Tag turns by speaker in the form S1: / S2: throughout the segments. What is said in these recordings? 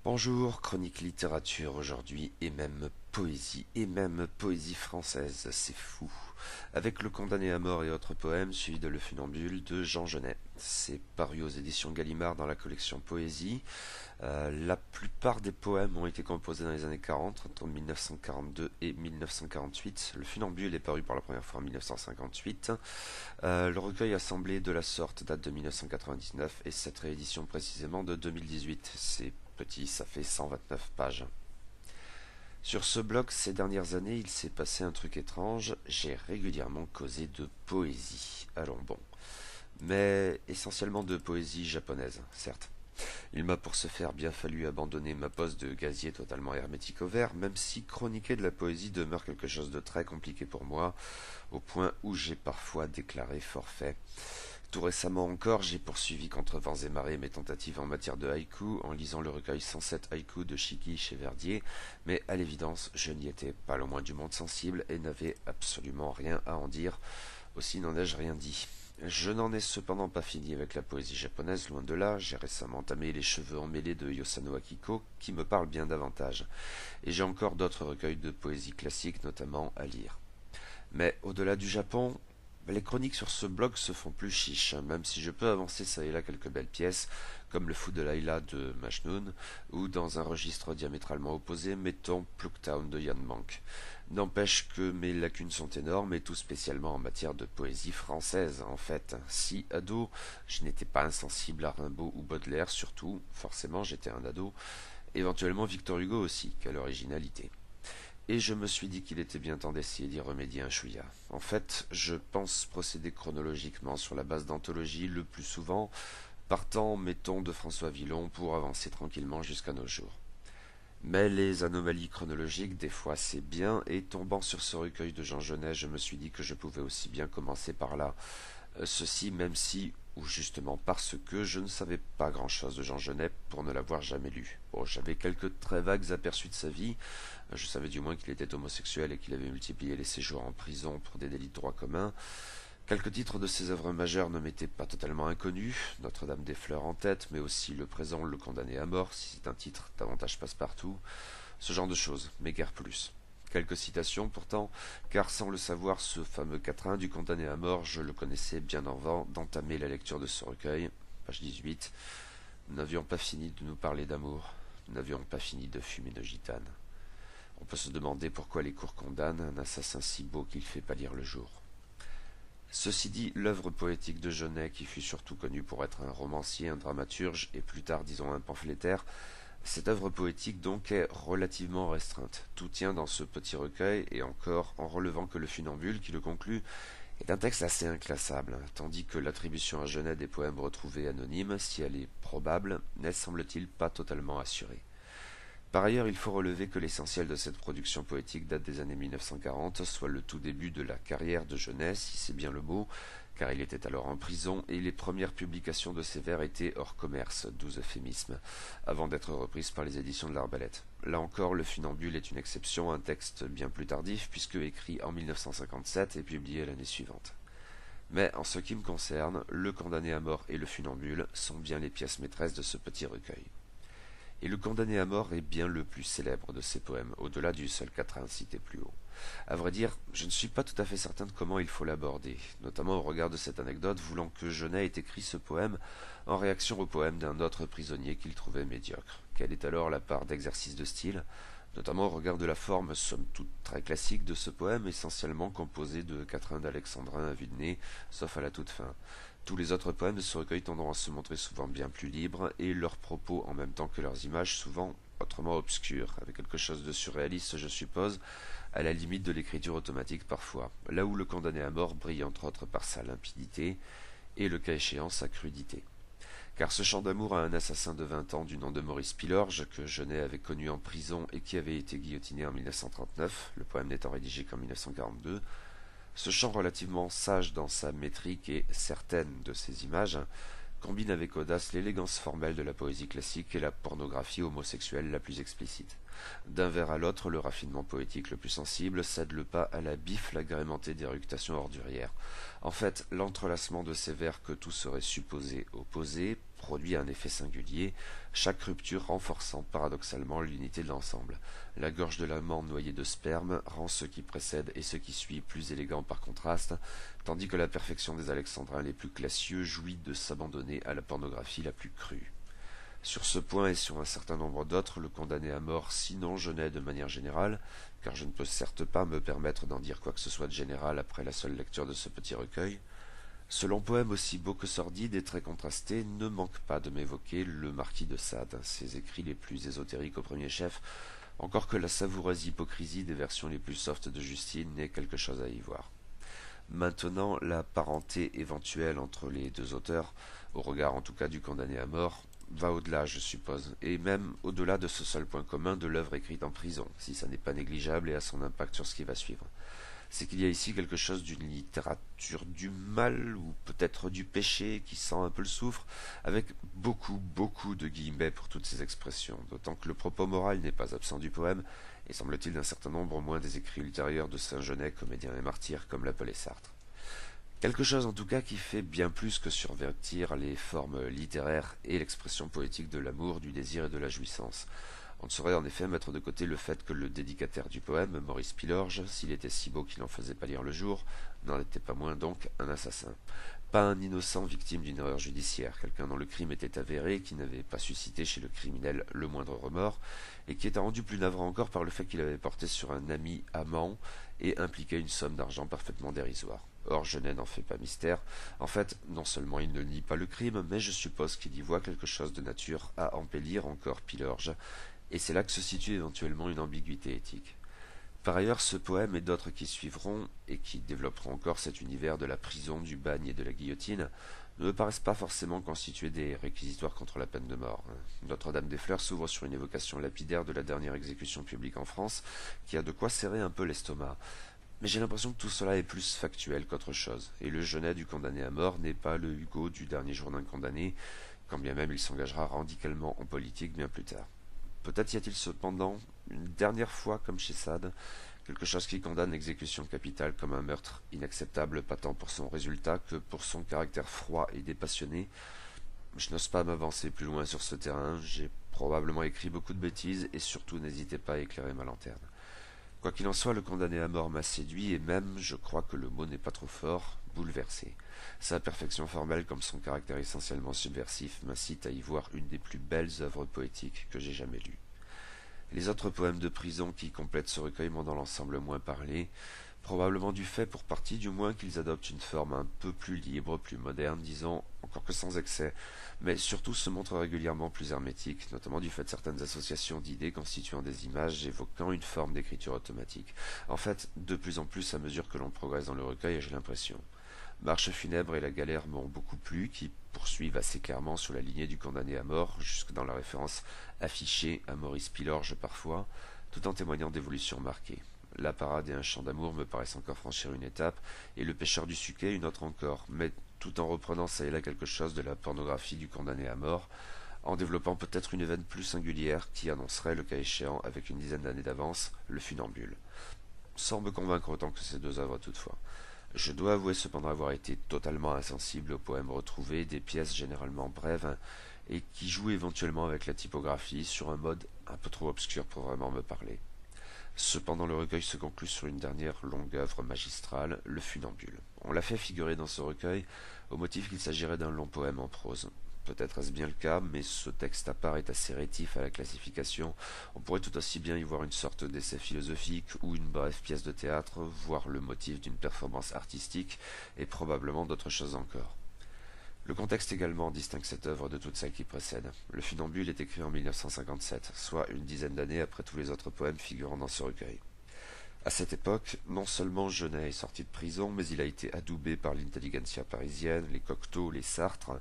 S1: Bonjour, chronique littérature aujourd'hui, et même poésie française, c'est fou. Avec Le Condamné à mort et autres poèmes, suivi de Le Funambule de Jean Genet. C'est paru aux éditions Gallimard dans la collection Poésie. La plupart des poèmes ont été composés dans les années 40, entre 1942 et 1948. Le Funambule est paru pour la première fois en 1958. Le recueil assemblé de la sorte date de 1999 et cette réédition précisément de 2018. C'est petit, ça fait 129 pages. Sur ce blog, ces dernières années, il s'est passé un truc étrange. J'ai régulièrement causé de poésie. Allons bon. Mais essentiellement de poésie japonaise, certes. Il m'a pour ce faire bien fallu abandonner ma pose de gazier totalement hermétique au verre, même si chroniquer de la poésie demeure quelque chose de très compliqué pour moi, au point où j'ai parfois déclaré forfait. Tout récemment encore, j'ai poursuivi contre vents et marées mes tentatives en matière de haïku en lisant le recueil 107 haïkus de Shiki chez Verdier, mais à l'évidence, je n'y étais pas le moins du monde sensible et n'avais absolument rien à en dire, aussi n'en ai-je rien dit. Je n'en ai cependant pas fini avec la poésie japonaise, loin de là. J'ai récemment entamé Les cheveux emmêlés de Yosano Akiko, qui me parle bien davantage. Et j'ai encore d'autres recueils de poésie classique, notamment à lire. Mais au-delà du Japon, les chroniques sur ce blog se font plus chiches, même si je peux avancer ça et là quelques belles pièces, comme Le Fou de Layla de Majnun, ou dans un registre diamétralement opposé, mettons Pluktown de Yann Mank. N'empêche que mes lacunes sont énormes, et tout spécialement en matière de poésie française, en fait. Si, ado, je n'étais pas insensible à Rimbaud ou Baudelaire, surtout, forcément j'étais un ado, éventuellement Victor Hugo aussi, quelle originalité. Et je me suis dit qu'il était bien temps d'essayer d'y remédier un chouïa. En fait, je pense procéder chronologiquement sur la base d'anthologie le plus souvent, partant, mettons, de François Villon pour avancer tranquillement jusqu'à nos jours. Mais les anomalies chronologiques, des fois c'est bien, et tombant sur ce recueil de Jean Genet, je me suis dit que je pouvais aussi bien commencer par là. Ceci même si, ou justement parce que je ne savais pas grand-chose de Jean Genet pour ne l'avoir jamais lu. Bon, j'avais quelques très vagues aperçus de sa vie, je savais du moins qu'il était homosexuel et qu'il avait multiplié les séjours en prison pour des délits de droit commun. Quelques titres de ses œuvres majeures ne m'étaient pas totalement inconnus, Notre-Dame des Fleurs en tête, mais aussi Le Présent, Le Condamné à mort, si c'est un titre davantage passe-partout, ce genre de choses, mais guère plus. Quelques citations pourtant, car sans le savoir, ce fameux quatrain du condamné à mort, je le connaissais bien avant d'entamer la lecture de ce recueil. Page 18. Nous n'avions pas fini de nous parler d'amour, nous n'avions pas fini de fumer de gitane. On peut se demander pourquoi les cours condamnent un assassin si beau qu'il fait pâlir le jour. Ceci dit, l'œuvre poétique de Genet, qui fut surtout connu pour être un romancier, un dramaturge et plus tard, disons, un pamphlétaire, cette œuvre poétique donc est relativement restreinte. Tout tient dans ce petit recueil, et encore en relevant que Le Funambule, qui le conclut, est un texte assez inclassable, tandis que l'attribution à Genet des poèmes retrouvés anonymes, si elle est probable, n'est semble-t-il pas totalement assurée. Par ailleurs, il faut relever que l'essentiel de cette production poétique date des années 1940, soit le tout début de la carrière de Genet, si c'est bien le mot, car il était alors en prison, et les premières publications de ses vers étaient hors commerce, doux euphémisme, avant d'être reprises par les éditions de l'Arbalète. Là encore, Le Funambule est une exception, un texte bien plus tardif, puisque écrit en 1957 et publié l'année suivante. Mais en ce qui me concerne, Le Condamné à mort et Le Funambule sont bien les pièces maîtresses de ce petit recueil. Et Le Condamné à mort est bien le plus célèbre de ses poèmes, au-delà du seul quatrain cité plus haut. À vrai dire, je ne suis pas tout à fait certain de comment il faut l'aborder, notamment au regard de cette anecdote voulant que Genet ait écrit ce poème en réaction au poème d'un autre prisonnier qu'il trouvait médiocre. Quelle est alors la part d'exercice de style, notamment au regard de la forme somme toute très classique de ce poème, essentiellement composé de quatrains d'alexandrin à vue de nez, sauf à la toute fin. Tous les autres poèmes de ce recueil tendant à se montrer souvent bien plus libres, et leurs propos en même temps que leurs images souvent autrement obscurs, avec quelque chose de surréaliste, je suppose, à la limite de l'écriture automatique parfois, là où Le Condamné à mort brille entre autres par sa limpidité, et le cas échéant sa crudité. Car ce chant d'amour à un assassin de 20 ans du nom de Maurice Pilorge, que Genet avait connu en prison et qui avait été guillotiné en 1939, le poème n'étant rédigé qu'en 1942, ce chant relativement sage dans sa métrique et certaine de ses images, combine avec audace l'élégance formelle de la poésie classique et la pornographie homosexuelle la plus explicite. D'un vers à l'autre, le raffinement poétique le plus sensible cède le pas à la bifle agrémentée d'éructations ordurières. En fait, l'entrelacement de ces vers que tout serait supposé opposés produit un effet singulier, chaque rupture renforçant paradoxalement l'unité de l'ensemble. La gorge de l'amant noyée de sperme rend ceux qui précèdent et ceux qui suivent plus élégants par contraste, tandis que la perfection des alexandrins les plus classieux jouit de s'abandonner à la pornographie la plus crue. Sur ce point et sur un certain nombre d'autres, le condamné à mort sinon jeûnait de manière générale, car je ne peux certes pas me permettre d'en dire quoi que ce soit de général après la seule lecture de ce petit recueil. Ce long poème aussi beau que sordide et très contrasté ne manque pas de m'évoquer le marquis de Sade, ses écrits les plus ésotériques au premier chef, encore que la savoureuse hypocrisie des versions les plus softes de Justine n'ait quelque chose à y voir. Maintenant, la parenté éventuelle entre les deux auteurs, au regard en tout cas du condamné à mort, va au-delà, je suppose, et même au-delà de ce seul point commun de l'œuvre écrite en prison, si ça n'est pas négligeable et a son impact sur ce qui va suivre. C'est qu'il y a ici quelque chose d'une littérature du mal, ou peut-être du péché, qui sent un peu le soufre, avec beaucoup de guillemets pour toutes ces expressions, d'autant que le propos moral n'est pas absent du poème, et semble-t-il d'un certain nombre au moins des écrits ultérieurs de Saint-Genès, comédien et martyr, comme l'appelait Sartre. Quelque chose en tout cas qui fait bien plus que survertir les formes littéraires et l'expression poétique de l'amour, du désir et de la jouissance. On ne saurait en effet mettre de côté le fait que le dédicataire du poème, Maurice Pilorge, s'il était si beau qu'il n'en faisait pas lire le jour, n'en était pas moins donc un assassin. Pas un innocent victime d'une erreur judiciaire, quelqu'un dont le crime était avéré, qui n'avait pas suscité chez le criminel le moindre remords, et qui était rendu plus navrant encore par le fait qu'il avait porté sur un ami amant et impliqué une somme d'argent parfaitement dérisoire. Or, Genet n'en fait pas mystère. En fait, non seulement il ne nie pas le crime, mais je suppose qu'il y voit quelque chose de nature à embellir encore Pilorge, et c'est là que se situe éventuellement une ambiguïté éthique. Par ailleurs, ce poème et d'autres qui suivront, et qui développeront encore cet univers de la prison, du bagne et de la guillotine, ne me paraissent pas forcément constituer des réquisitoires contre la peine de mort. Notre-Dame des Fleurs s'ouvre sur une évocation lapidaire de la dernière exécution publique en France, qui a de quoi serrer un peu l'estomac. Mais j'ai l'impression que tout cela est plus factuel qu'autre chose, et le Genet du condamné à mort n'est pas le Hugo du dernier jour d'un condamné, quand bien même il s'engagera radicalement en politique bien plus tard. Peut-être y a-t-il cependant, une dernière fois comme chez Sade, quelque chose qui condamne l'exécution capitale comme un meurtre inacceptable, pas tant pour son résultat que pour son caractère froid et dépassionné. Je n'ose pas m'avancer plus loin sur ce terrain, j'ai probablement écrit beaucoup de bêtises, et surtout n'hésitez pas à éclairer ma lanterne. Quoi qu'il en soit, le condamné à mort m'a séduit, et même, je crois que le mot n'est pas trop fort, bouleversé. Sa perfection formelle comme son caractère essentiellement subversif m'incite à y voir une des plus belles œuvres poétiques que j'ai jamais lues. Les autres poèmes de prison qui complètent ce recueil m'ont dans l'ensemble moins parlé, probablement du fait pour partie du moins qu'ils adoptent une forme un peu plus libre, plus moderne, disons, encore que sans excès, mais surtout se montrent régulièrement plus hermétiques, notamment du fait de certaines associations d'idées constituant des images évoquant une forme d'écriture automatique. En fait, de plus en plus à mesure que l'on progresse dans le recueil, j'ai l'impression. Marche funèbre et la galère m'ont beaucoup plu, qui poursuivent assez clairement sur la lignée du condamné à mort, jusque dans la référence affichée à Maurice Pilorge parfois, tout en témoignant d'évolutions marquées. La parade et un chant d'amour me paraissent encore franchir une étape, et le pêcheur du Suquet une autre encore, mais tout en reprenant ça et là quelque chose de la pornographie du condamné à mort, en développant peut-être une veine plus singulière qui annoncerait, le cas échéant, avec une dizaine d'années d'avance, le funambule. Sans me convaincre autant que ces deux œuvres toutefois. Je dois avouer cependant avoir été totalement insensible aux poèmes retrouvés, des pièces généralement brèves, et qui jouent éventuellement avec la typographie sur un mode un peu trop obscur pour vraiment me parler. Cependant, le recueil se conclut sur une dernière longue œuvre magistrale, le funambule. On l'a fait figurer dans ce recueil au motif qu'il s'agirait d'un long poème en prose. Peut-être est-ce bien le cas, mais ce texte à part est assez rétif à la classification. On pourrait tout aussi bien y voir une sorte d'essai philosophique ou une brève pièce de théâtre, voire le motif d'une performance artistique, et probablement d'autres choses encore. Le contexte également distingue cette œuvre de toutes celles qui précèdent. Le funambule est écrit en 1957, soit une dizaine d'années après tous les autres poèmes figurant dans ce recueil. À cette époque, non seulement Genet est sorti de prison, mais il a été adoubé par l'intelligentsia parisienne, les Cocteau, les Sartre,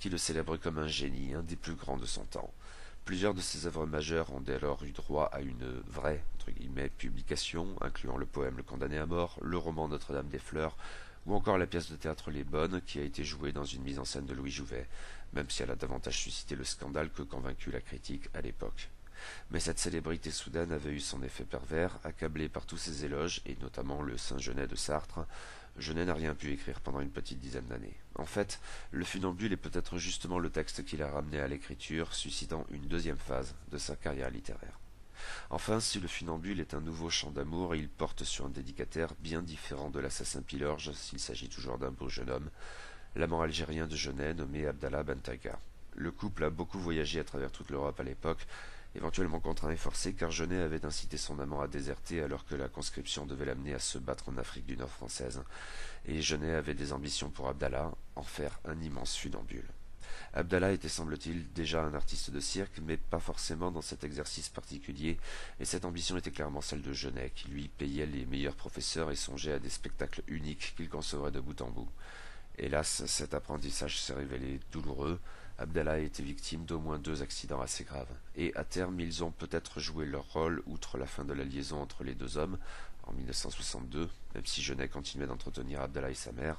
S1: qui le célèbrent comme un génie, un des plus grands de son temps. Plusieurs de ses œuvres majeures ont dès lors eu droit à une vraie, entre guillemets, publication, incluant le poème Le Condamné à mort, le roman Notre-Dame des Fleurs, ou encore la pièce de théâtre Les Bonnes, qui a été jouée dans une mise en scène de Louis Jouvet, même si elle a davantage suscité le scandale que convaincu la critique à l'époque. Mais cette célébrité soudaine avait eu son effet pervers, accablé par tous ses éloges, et notamment le Saint-Genès de Sartre. Genet n'a rien pu écrire pendant une petite dizaine d'années. En fait, Le Funambule est peut-être justement le texte qui l'a ramené à l'écriture, suscitant une deuxième phase de sa carrière littéraire. Enfin, si Le Funambule est un nouveau chant d'amour, il porte sur un dédicataire bien différent de l'assassin Pilorge, s'il s'agit toujours d'un beau jeune homme, l'amant algérien de Genet nommé Abdallah Bentagha. Le couple a beaucoup voyagé à travers toute l'Europe à l'époque, éventuellement contraint et forcé car Genet avait incité son amant à déserter alors que la conscription devait l'amener à se battre en Afrique du Nord française, et Genet avait des ambitions pour Abdallah, en faire un immense funambule. Abdallah était, semble-t-il, déjà un artiste de cirque, mais pas forcément dans cet exercice particulier, et cette ambition était clairement celle de Genet, qui lui payait les meilleurs professeurs et songeait à des spectacles uniques qu'il concevrait de bout en bout. Hélas, cet apprentissage s'est révélé douloureux. Abdallah a été victime d'au moins 2 accidents assez graves. Et à terme, ils ont peut-être joué leur rôle, outre la fin de la liaison entre les deux hommes, en 1962, même si Genet continuait d'entretenir Abdallah et sa mère,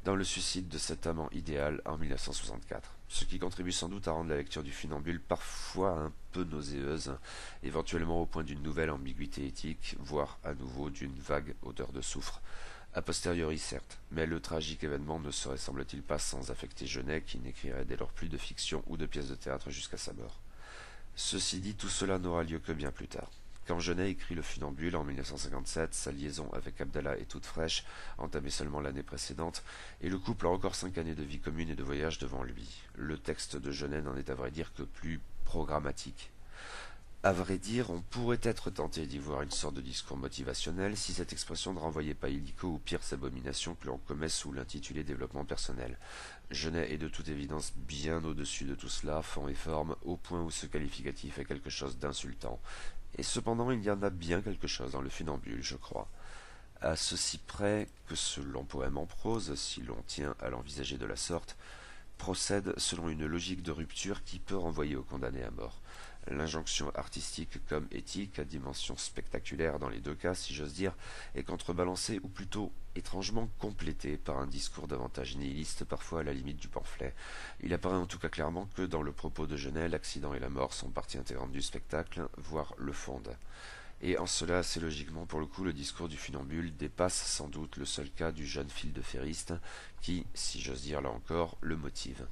S1: dans le suicide de cet amant idéal en 1964. Ce qui contribue sans doute à rendre la lecture du funambule parfois un peu nauséeuse, éventuellement au point d'une nouvelle ambiguïté éthique, voire à nouveau d'une vague odeur de soufre. A posteriori certes, mais le tragique événement ne serait semble-t-il pas sans affecter Genet qui n'écrirait dès lors plus de fiction ou de pièces de théâtre jusqu'à sa mort. Ceci dit, tout cela n'aura lieu que bien plus tard. Quand Genet écrit Le Funambule en 1957, sa liaison avec Abdallah est toute fraîche, entamée seulement l'année précédente, et le couple a encore 5 années de vie commune et de voyage devant lui. Le texte de Genet n'en est à vrai dire que plus programmatique. À vrai dire, on pourrait être tenté d'y voir une sorte de discours motivationnel si cette expression ne renvoyait pas illico aux pires abominations que l'on commet sous l'intitulé développement personnel. Genet est de toute évidence bien au-dessus de tout cela, fond et forme, au point où ce qualificatif est quelque chose d'insultant. Et cependant, il y en a bien quelque chose dans Le Funambule, je crois. À ceci près que ce long poème en prose, si l'on tient à l'envisager de la sorte, procède selon une logique de rupture qui peut renvoyer au condamné à mort. L'injonction artistique comme éthique, à dimension spectaculaire dans les deux cas, si j'ose dire, est contrebalancée ou plutôt étrangement complétée par un discours davantage nihiliste, parfois à la limite du pamphlet. Il apparaît en tout cas clairement que dans le propos de Genet, l'accident et la mort sont partie intégrante du spectacle, voire le fondent. Et en cela, assez logiquement, pour le coup, le discours du funambule dépasse sans doute le seul cas du jeune fil de ferriste qui, si j'ose dire là encore, le motive.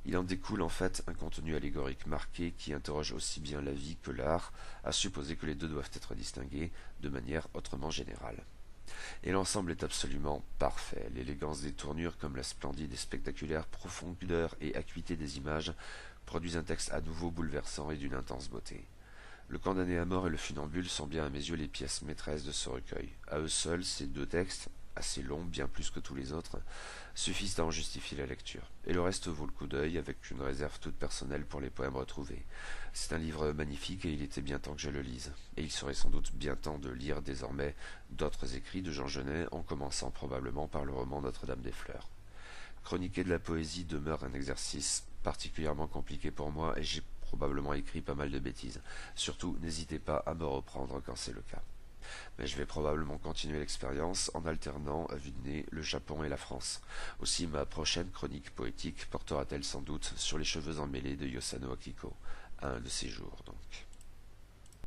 S1: Il en découle en fait un contenu allégorique marqué qui interroge aussi bien la vie que l'art, à supposer que les deux doivent être distingués de manière autrement générale. Et l'ensemble est absolument parfait. L'élégance des tournures comme la splendide et spectaculaire profondeur et acuité des images produisent un texte à nouveau bouleversant et d'une intense beauté. Le condamné à mort et le funambule sont bien à mes yeux les pièces maîtresses de ce recueil. À eux seuls, ces deux textes, assez longs, bien plus que tous les autres, suffisent à en justifier la lecture. Et le reste vaut le coup d'œil, avec une réserve toute personnelle pour les poèmes retrouvés. C'est un livre magnifique et il était bien temps que je le lise. Et il serait sans doute bien temps de lire désormais d'autres écrits de Jean Genet, en commençant probablement par le roman Notre-Dame des Fleurs. Chroniquer de la poésie demeure un exercice particulièrement compliqué pour moi et j'ai probablement écrit pas mal de bêtises. Surtout, n'hésitez pas à me reprendre quand c'est le cas. Mais je vais probablement continuer l'expérience en alternant à vue de nez le Japon et la France. Aussi ma prochaine chronique poétique portera-t-elle sans doute sur les cheveux emmêlés de Yosano Akiko, un de ces jours donc.